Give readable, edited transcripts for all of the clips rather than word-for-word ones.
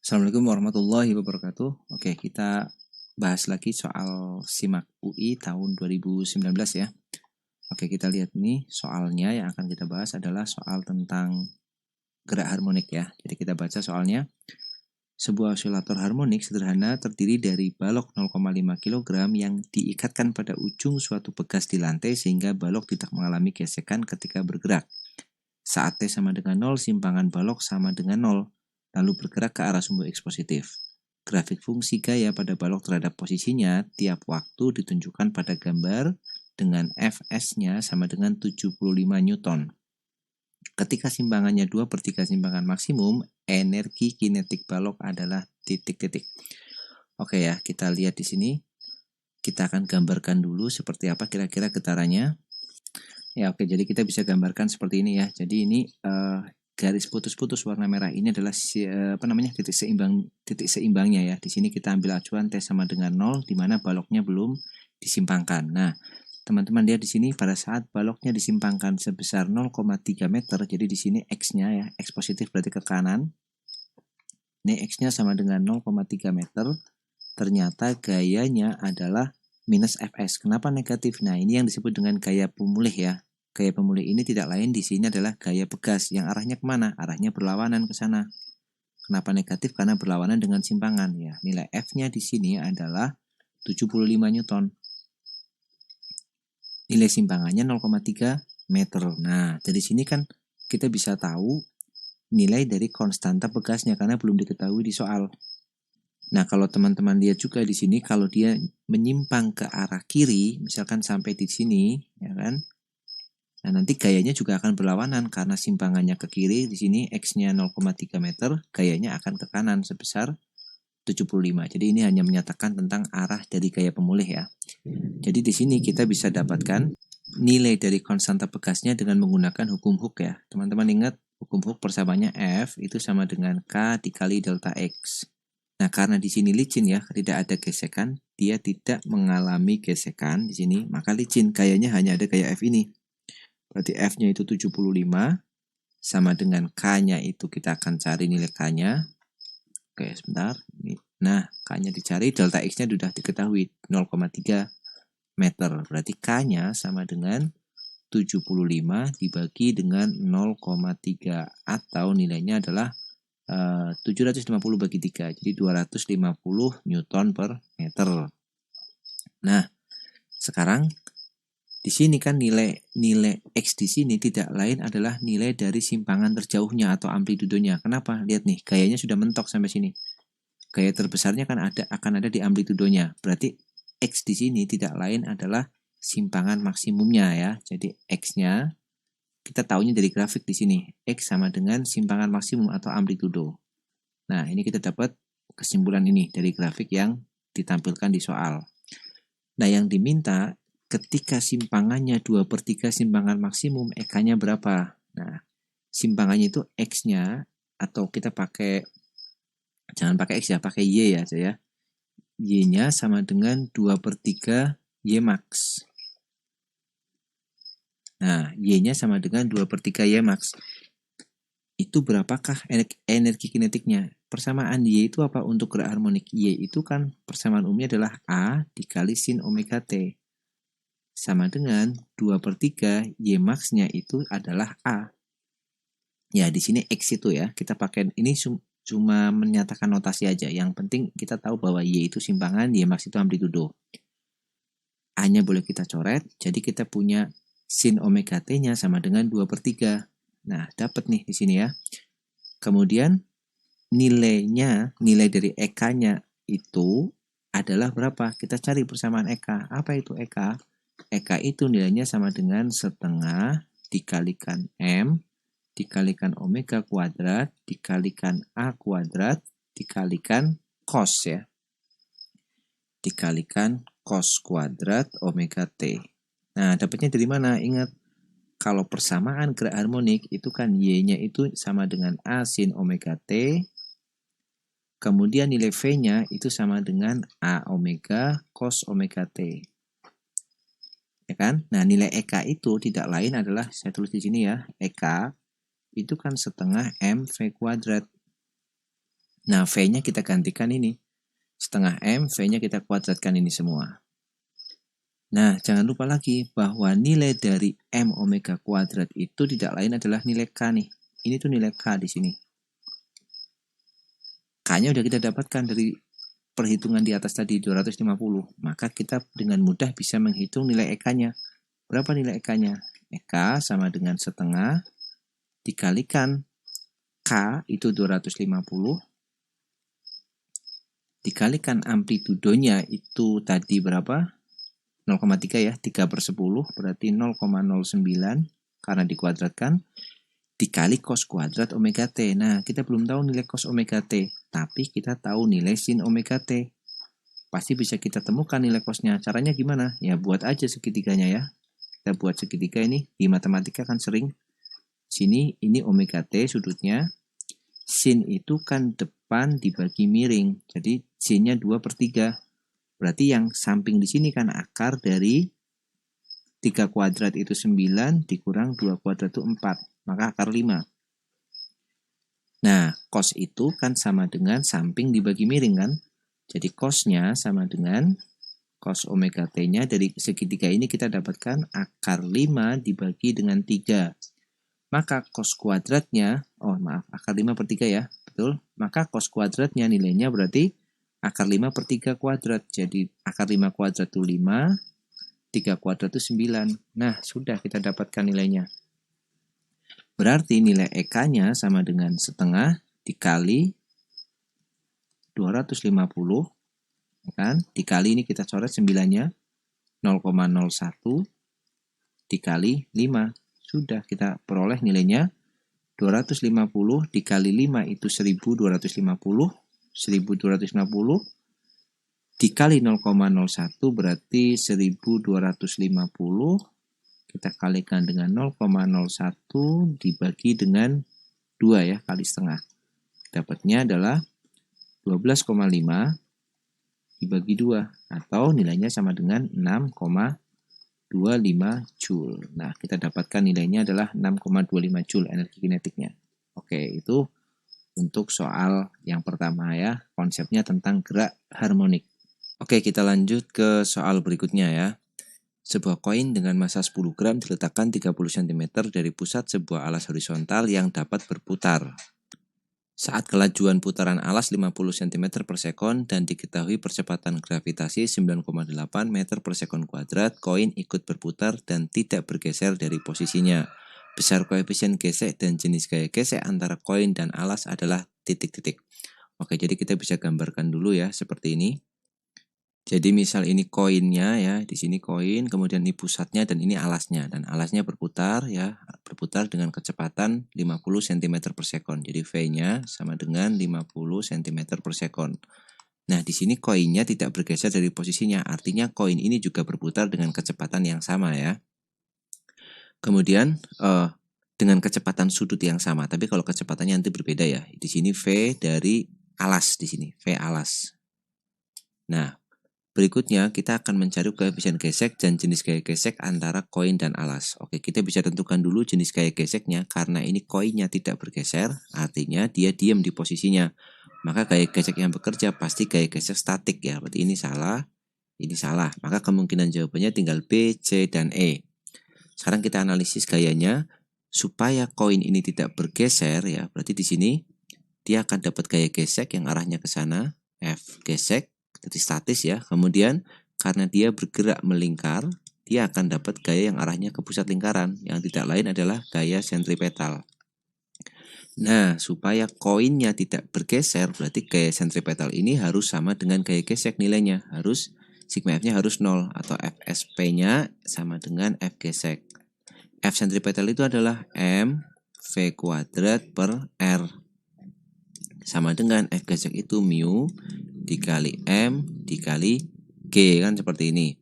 Assalamualaikum warahmatullahi wabarakatuh. Oke, kita bahas lagi soal SIMAK UI tahun 2019 ya. Oke, kita lihat nih soalnya yang akan kita bahas adalah soal tentang gerak harmonik ya. Jadi kita baca soalnya. Sebuah osilator harmonik sederhana terdiri dari balok 0,5 kg yang diikatkan pada ujung suatu pegas di lantai sehingga balok tidak mengalami gesekan ketika bergerak. Saat T sama dengan 0, simpangan balok sama dengan 0, lalu bergerak ke arah sumbu X positif. Grafik fungsi gaya pada balok terhadap posisinya tiap waktu ditunjukkan pada gambar dengan Fs-nya sama dengan 75 Newton. Ketika simpangannya 2/3 simpangan maksimum, energi kinetik balok adalah titik-titik. Oke ya, kita lihat di sini. Kita akan gambarkan dulu seperti apa kira-kira getarannya. Ya oke, jadi kita bisa gambarkan seperti ini ya. Jadi ini garis putus-putus warna merah ini adalah titik seimbangnya ya. Di sini kita ambil acuan T sama dengan 0 di mana baloknya belum disimpangkan. Nah, teman-teman lihat di sini pada saat baloknya disimpangkan sebesar 0,3 meter, jadi di sini X-nya ya, X positif berarti ke kanan. Ini X-nya sama dengan 0,3 meter. Ternyata gayanya adalah minus Fs. Kenapa negatif? Nah, ini yang disebut dengan gaya pemulih ya. Gaya pemulih ini tidak lain di sini adalah gaya pegas yang arahnya kemana? Arahnya berlawanan ke sana. Kenapa negatif? Karena berlawanan dengan simpangan ya. Nilai F-nya di sini adalah 75 Newton. Nilai simpangannya 0,3 meter. Nah, dari sini kan kita bisa tahu nilai dari konstanta pegasnya karena belum diketahui di soal. Nah, kalau teman-teman lihat juga di sini, kalau dia menyimpang ke arah kiri, misalkan sampai di sini, ya kan? Nah, nanti gayanya juga akan berlawanan karena simpangannya ke kiri, di sini X-nya 0,3 meter, gayanya akan ke kanan sebesar 75. Jadi ini hanya menyatakan tentang arah dari gaya pemulih ya. Jadi di sini kita bisa dapatkan nilai dari konstanta pegasnya dengan menggunakan hukum Hooke ya. Teman-teman ingat hukum Hooke persamaannya F itu sama dengan K dikali delta X. Nah, karena di sini licin ya, tidak ada gesekan, dia tidak mengalami gesekan di sini, maka licin, gayanya hanya ada gaya F ini. Berarti F-nya itu 75, sama dengan K-nya itu kita akan cari nilai K-nya. Oke, sebentar. Nah, K-nya dicari, delta X-nya sudah diketahui 0,3 meter. Berarti K-nya sama dengan 75 dibagi dengan 0,3 atau nilainya adalah 750 bagi 3, jadi 250 Newton per meter. Nah, sekarang di sini kan nilai X di sini tidak lain adalah nilai dari simpangan terjauhnya atau amplitudonya. Kenapa? Lihat nih, gayanya sudah mentok sampai sini. Gaya terbesarnya kan akan ada di amplitudonya. Berarti X di sini tidak lain adalah simpangan maksimumnya ya. Jadi X-nya kita tahunya dari grafik di sini. X sama dengan simpangan maksimum atau amplitudo. Nah, ini kita dapat kesimpulan ini dari grafik yang ditampilkan di soal. Nah, yang diminta ketika simpangannya 2/3 simpangan maksimum, EK-nya berapa? Nah, simpangannya itu X-nya, atau kita pakai, jangan pakai X ya, pakai Y ya aja ya. Y-nya sama dengan 2/3 Y max. Nah, Y-nya sama dengan 2/3 Y max. Itu berapakah energi kinetiknya? Persamaan Y itu apa untuk gerak harmonik? Y itu kan persamaan umumnya adalah A dikali sin omega T. Sama dengan 2/3 Y max-nya itu adalah A. Ya, di sini X itu ya. Kita pakai ini cuma menyatakan notasi aja. Yang penting kita tahu bahwa Y itu simpangan, Y max itu amplitudo. A-nya boleh kita coret. Jadi kita punya sin omega T-nya sama dengan 2/3. Nah, dapat nih di sini ya. Kemudian nilai dari EK-nya itu adalah berapa? Kita cari persamaan EK. Apa itu EK? EK itu nilainya sama dengan setengah dikalikan M dikalikan omega kuadrat dikalikan A kuadrat dikalikan cos ya. Dikalikan cos kuadrat omega T. Nah, dapatnya dari mana? Ingat, kalau persamaan gerak harmonik itu kan Y-nya itu sama dengan A sin omega T. Kemudian nilai V-nya itu sama dengan A omega cos omega T. Ya kan? Nah, nilai EK itu tidak lain adalah, saya tulis di sini ya, EK itu kan setengah M V kuadrat. Nah, V-nya kita gantikan ini. Setengah M, V-nya kita kuadratkan ini semua. Nah, jangan lupa lagi bahwa nilai dari M omega kuadrat itu tidak lain adalah nilai K nih. Ini tuh nilai K di sini. K-nya udah kita dapatkan dari perhitungan di atas tadi 250. Maka kita dengan mudah bisa menghitung nilai EK-nya. Berapa nilai EK-nya? EK sama dengan setengah dikalikan K itu 250 dikalikan amplitudonya itu tadi berapa? 0,3 ya, 3/10 berarti 0,09 karena dikuadratkan dikali cos kuadrat omega T. Nah, kita belum tahu nilai cos omega T, tapi kita tahu nilai sin omega T. Pasti bisa kita temukan nilai cosnya. Caranya gimana? Ya buat aja segitiganya ya. Kita buat segitiga ini, di matematika kan sering. Sini ini omega T sudutnya. Sin itu kan depan dibagi miring. Jadi sinnya 2/3. Berarti yang samping di sini kan akar dari 3 kuadrat itu 9 dikurang 2 kuadrat itu 4. Maka akar 5. Nah, cos itu kan sama dengan samping dibagi miring kan. Jadi cosnya sama dengan cos omega T-nya dari segitiga ini kita dapatkan akar 5 dibagi dengan 3. Maka cos kuadratnya, akar 5/3 ya, betul. Maka cos kuadratnya nilainya berarti akar 5/3 kuadrat. Jadi akar 5 kuadrat itu 5, 3 kuadrat itu 9. Nah, sudah kita dapatkan nilainya. Berarti nilai EK-nya sama dengan setengah dikali 250, kan? Dikali ini kita coret 9-nya, 0,01 dikali 5. Sudah kita peroleh nilainya 250 dikali 5 itu 1250. 1250 dikali 0,01 berarti 1250. Kita kalikan dengan 0,01 dibagi dengan 2 ya, kali setengah. Dapatnya adalah 12,5 dibagi 2 atau nilainya sama dengan 6,25 Joule. Nah, kita dapatkan nilainya adalah 6,25 Joule energi kinetiknya. Oke, itu untuk soal yang pertama ya, konsepnya tentang gerak harmonik. Oke, kita lanjut ke soal berikutnya ya. Sebuah koin dengan massa 10 gram diletakkan 30 cm dari pusat sebuah alas horizontal yang dapat berputar. Saat kelajuan putaran alas 50 cm per sekon dan diketahui percepatan gravitasi 9,8 meter per sekon kuadrat, koin ikut berputar dan tidak bergeser dari posisinya. Besar koefisien gesek dan jenis gaya gesek antara koin dan alas adalah titik-titik. Oke, jadi kita bisa gambarkan dulu ya seperti ini. Jadi misal ini koinnya ya, di sini koin, kemudian ini pusatnya dan ini alasnya. Dan alasnya berputar ya, berputar dengan kecepatan 50 cm per sekon. Jadi V-nya sama dengan 50 cm per sekon. Nah, di sini koinnya tidak bergeser dari posisinya, artinya koin ini juga berputar dengan kecepatan yang sama ya. Kemudian dengan kecepatan sudut yang sama, tapi kalau kecepatannya nanti berbeda ya. Di sini V dari alas di sini, V alas. Nah, berikutnya kita akan mencari koefisien gesek dan jenis gaya gesek antara koin dan alas. Oke, kita bisa tentukan dulu jenis gaya geseknya karena ini koinnya tidak bergeser, artinya dia diam di posisinya. Maka gaya gesek yang bekerja pasti gaya gesek statik ya. Berarti ini salah, ini salah. Maka kemungkinan jawabannya tinggal B, C, dan E. Sekarang kita analisis gayanya supaya koin ini tidak bergeser ya. Berarti di sini dia akan dapat gaya gesek yang arahnya ke sana, F gesek. Jadi statis ya. Kemudian karena dia bergerak melingkar, dia akan dapat gaya yang arahnya ke pusat lingkaran, yang tidak lain adalah gaya sentripetal. Nah, supaya koinnya tidak bergeser, berarti gaya sentripetal ini harus sama dengan gaya gesek nilainya. Harus sigma F-nya harus 0 atau FSP-nya sama dengan F gesek. F sentripetal itu adalah M V kuadrat per R. Sama dengan F gesek itu mu dikali M dikali G, kan seperti ini.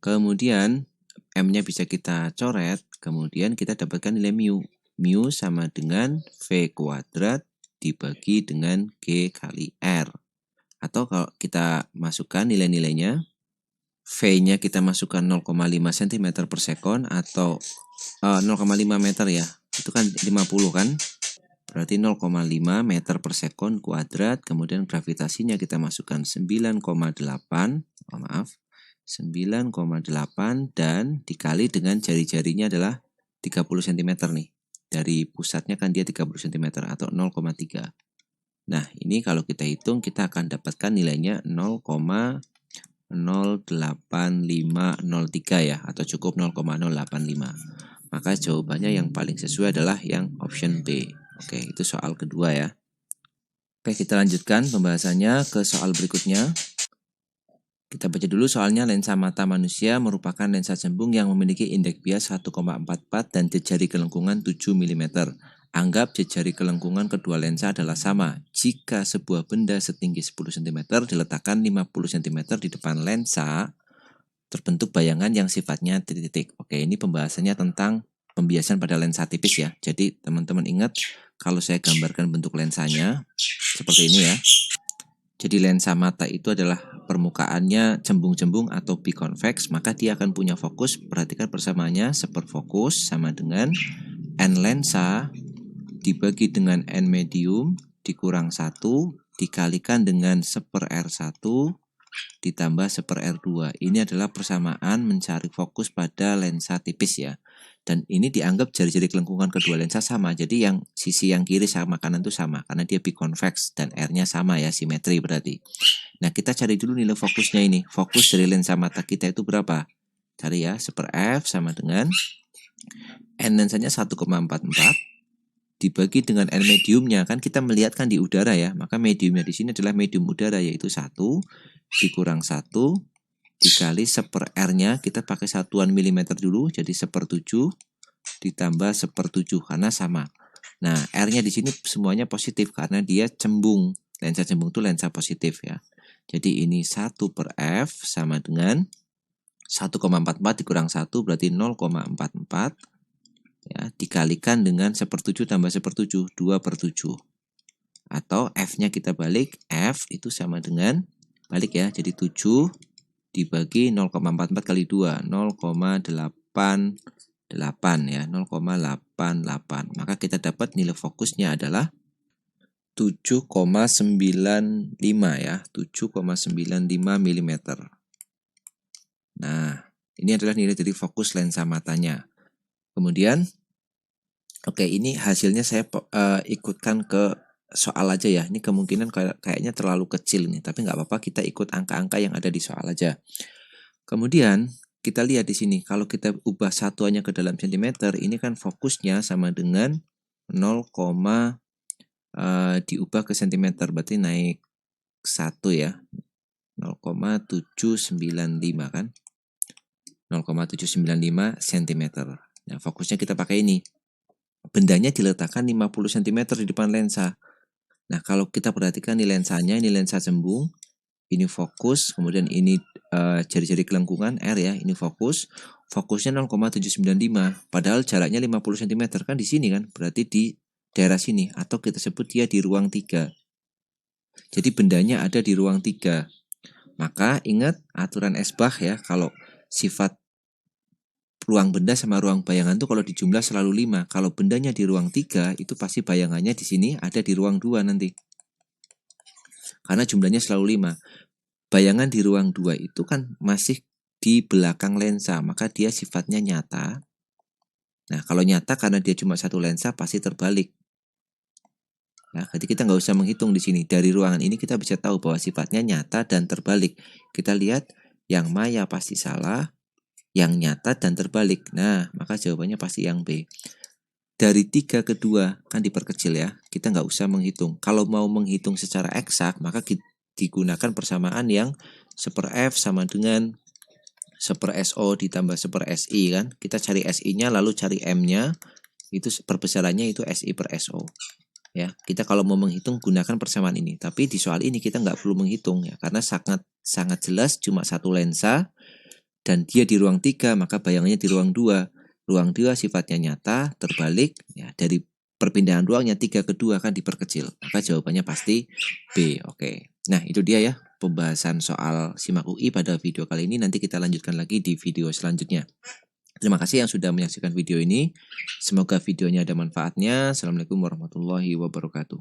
Kemudian M-nya bisa kita coret, kemudian kita dapatkan nilai mu. Mu sama dengan V kuadrat dibagi dengan G kali R. Atau kalau kita masukkan nilai-nilainya, V-nya kita masukkan 0,5 cm per sekon atau 0,5 meter ya. Itu kan 50 kan. berarti 0,5 meter per sekon kuadrat, kemudian gravitasinya kita masukkan 9,8, 9,8 dan dikali dengan jari-jarinya adalah 30 cm nih. Dari pusatnya kan dia 30 cm atau 0,3. Nah, ini kalau kita hitung kita akan dapatkan nilainya 0,08503 ya, atau cukup 0,085. Maka jawabannya yang paling sesuai adalah yang option B. Oke, itu soal kedua ya. Oke, kita lanjutkan pembahasannya ke soal berikutnya. Kita baca dulu soalnya. Lensa mata manusia merupakan lensa cembung yang memiliki indeks bias 1,44 dan jejari kelengkungan 7 mm. Anggap jejari kelengkungan kedua lensa adalah sama. Jika sebuah benda setinggi 10 cm diletakkan 50 cm di depan lensa, terbentuk bayangan yang sifatnya titik-titik. Oke, ini pembahasannya tentang pembiasan pada lensa tipis ya. Jadi teman-teman ingat kalau saya gambarkan bentuk lensanya seperti ini ya. Jadi lensa mata itu adalah permukaannya cembung-cembung atau biconvex, maka dia akan punya fokus. Perhatikan persamaannya, seperfokus sama dengan N lensa dibagi dengan N medium dikurang 1 dikalikan dengan 1/R1 ditambah 1/R2. Ini adalah persamaan mencari fokus pada lensa tipis ya. Dan ini dianggap jari-jari kelengkungan kedua lensa sama. Jadi yang sisi yang kiri sama kanan itu sama karena dia biconvex dan R-nya sama ya, simetri berarti. Nah, kita cari dulu nilai fokusnya ini. Fokus dari lensa mata kita itu berapa? Cari ya, 1/F sama dengan N lensanya 1,44 dibagi dengan N mediumnya, kan kita melihat kan di udara ya, maka mediumnya di sini adalah medium udara yaitu 1 dikurang 1 dikali 1/R-nya, kita pakai satuan milimeter dulu, jadi 1/7 ditambah 1/7 karena sama. Nah, R-nya di sini semuanya positif karena dia cembung. Lensa cembung itu lensa positif ya. Jadi ini 1/F sama dengan 1,44 dikurang 1 berarti 0,44 ya, dikalikan dengan 1/7 tambah 1/7, 2/7. Atau F-nya kita balik, F itu sama dengan balik ya, jadi 7 dibagi 0,44 kali 2, 0,88 ya, 0,88. Maka kita dapat nilai fokusnya adalah 7,95 ya, 7,95 mm. Nah, ini adalah nilai dari fokus lensa matanya. Kemudian, oke, ini hasilnya saya ikutkan ke soal aja ya. Ini kemungkinan kayaknya terlalu kecil nih, tapi nggak apa-apa, kita ikut angka-angka yang ada di soal aja. Kemudian kita lihat di sini, kalau kita ubah satuannya ke dalam centimeter, ini kan fokusnya sama dengan 0, diubah ke centimeter, berarti naik 1 ya, 0,795 kan, 0,795 cm. Nah, fokusnya kita pakai ini. Bendanya diletakkan 50 cm di depan lensa. Nah, kalau kita perhatikan di lensanya, ini lensa cembung, ini fokus, kemudian ini jari-jari kelengkungan R ya, ini fokus. Fokusnya 0,795, padahal jaraknya 50 cm kan di sini kan, berarti di daerah sini, atau kita sebut dia di ruang 3. Jadi bendanya ada di ruang 3. Maka ingat aturan Esbach ya, kalau sifat ruang benda sama ruang bayangan itu kalau dijumlah selalu 5. Kalau bendanya di ruang 3, itu pasti bayangannya di sini ada di ruang 2 nanti. Karena jumlahnya selalu 5. Bayangan di ruang 2 itu kan masih di belakang lensa, maka dia sifatnya nyata. Nah, kalau nyata karena dia cuma satu lensa pasti terbalik. Nah, jadi kita nggak usah menghitung di sini. Dari ruangan ini kita bisa tahu bahwa sifatnya nyata dan terbalik. Kita lihat yang maya pasti salah, yang nyata dan terbalik. Nah, maka jawabannya pasti yang B. Dari 3 ke 2 kan diperkecil ya. Kita nggak usah menghitung. Kalau mau menghitung secara eksak, maka digunakan persamaan yang 1/F sama dengan 1/SO ditambah 1/SI kan. Kita cari SI-nya lalu cari M-nya. Itu perbesarannya itu SI/SO. Ya, kita kalau mau menghitung gunakan persamaan ini. Tapi di soal ini kita nggak perlu menghitung ya, karena sangat jelas cuma satu lensa dan dia di ruang 3, maka bayangannya di ruang 2. Ruang 2 sifatnya nyata, terbalik ya, dari perpindahan ruangnya 3 ke 2 kan diperkecil. Maka jawabannya pasti B. Oke. Nah, itu dia ya pembahasan soal SIMAK UI pada video kali ini. Nanti kita lanjutkan lagi di video selanjutnya. Terima kasih yang sudah menyaksikan video ini. Semoga videonya ada manfaatnya. Assalamualaikum warahmatullahi wabarakatuh.